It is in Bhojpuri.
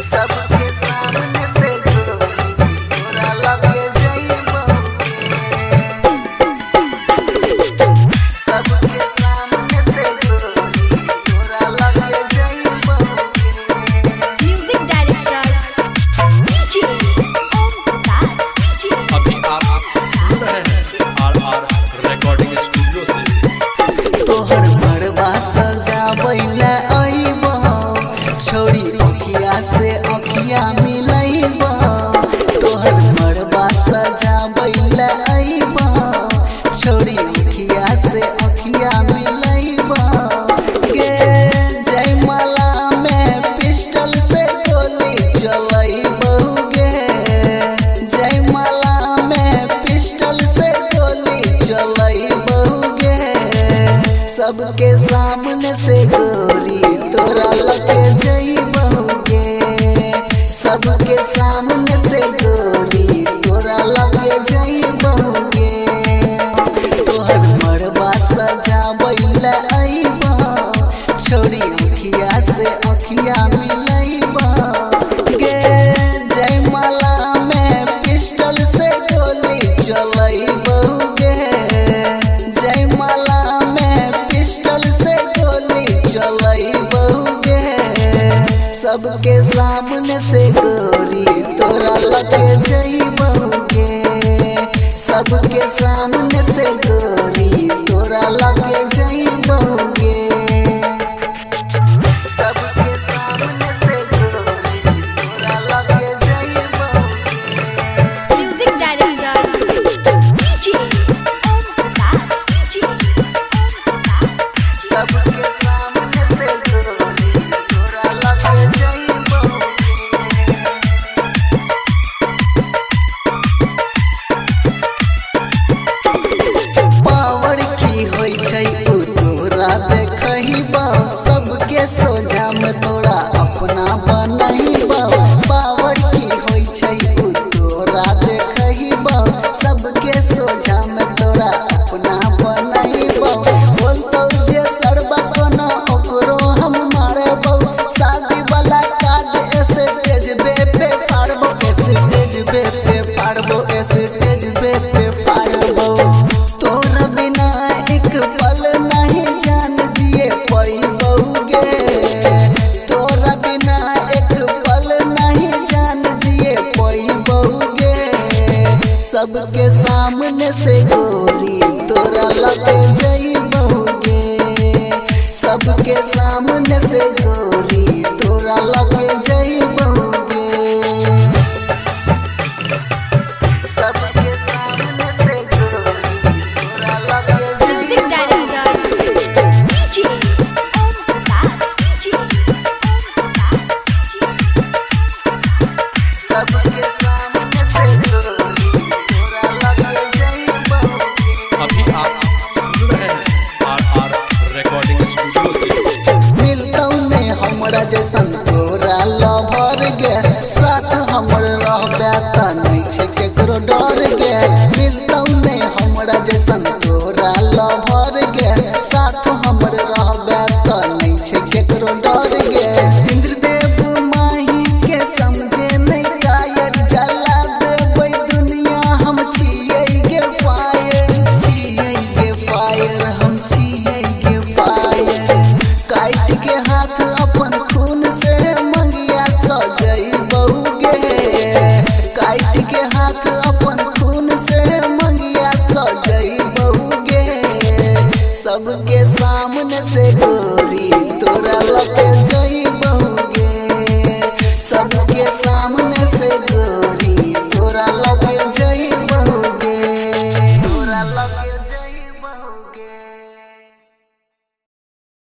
सबके सामने से तोरा लगे जइबो सबके सामने से तोरा लगे जइबो म्यूजिक डायरेक्टर डीजे ओम दास डीजे। अभी आप सुन रहे हैं आर रिकॉर्डिंग स्टूडियो से। तोहर मरबा सजावैला अइबो छोरी अखिया से अखिया मिलैबो तोहर मरबा सजावैला अइबो छोरी अखिया से अखिया मिलैबो गे जयमाला में पिस्टल से गोली चलैबो गे जयमाला में पिस्टल से गोली चलैबो गे सबके सामने से गोरी तोरा लगे जइबोगे सबके सामने से गोरी तोरा लगे जइबोगे तोहर मरबा सजावैला अइबो छोरी अखिया से अखिया मिलैबो गे जयमाला में पिस्टल से गोली चलैबो गे जयमाला में पिस्टल से गोली चलैबो गे सबके सामने से गोरी तोरा लगे जइबोगे सबके सामने से गोरी तोरा लगे जइबोगे सबके सामने से गोरी तोरा लगे जइबोगे म्यूजिक डायरेक्टर डीजे ओम दास डीजे ओम दास। सबके सामने से गोरी तोरा लगे जइबोगे पावर की होई छै उ तोरा देखहिबा सबके सोझा में तोरा अपना बनहिबा पावर की होई छै उ तोरा देखहिबा सबके सोझा में तोरा अपना बनहिबा बोलतो जे सरबा कोना ओकरो हम मारबो शादी वाला कार्ड ऐसे भेजबे पे फाड़बो ऐसे भेजबे पे फाड़बो ऐसे भेजबे पे फाड़बो तोरा बिना एक पल नहीं जान जिए पैबोगे तोरा बिना एक पल नहीं जान जिए पैबोगे सबके सामने से गोरी तोरा लगे जइबोगे सबके सामने से गोरी तोरा लगे जइबोगे सबके सामने से गोरी तोरा लगे म्यूजिक डायरेक्टर डीजे ओम दास डीजे ओम दास डीजे। सबके सामने से गोरी तोरा लगे जइबोगे अभी आप सुन रहे हैं आर रिकॉर्डिंग स्टूडियो से। मिलतौ ने हमरा जैसन तोरा लभर गे साथ हमर रहबे त नहीं छै केकरो डर गे मिलतौ ने हमरा जैसन तोरा लभर गे साथ हमर रहबे त नहीं छै केकरो डर गे इंद्रदेव माही के समझे नहीं कायर जला देबै दुनिया हम छियै गे फायर हम छियै गे फायर काट के हाथ अपन खून से मंगिया सजइबोगे काट के हाथ अपन खून से मंगिया सजइबोगे सबके सामने से गोरी तोरा लगे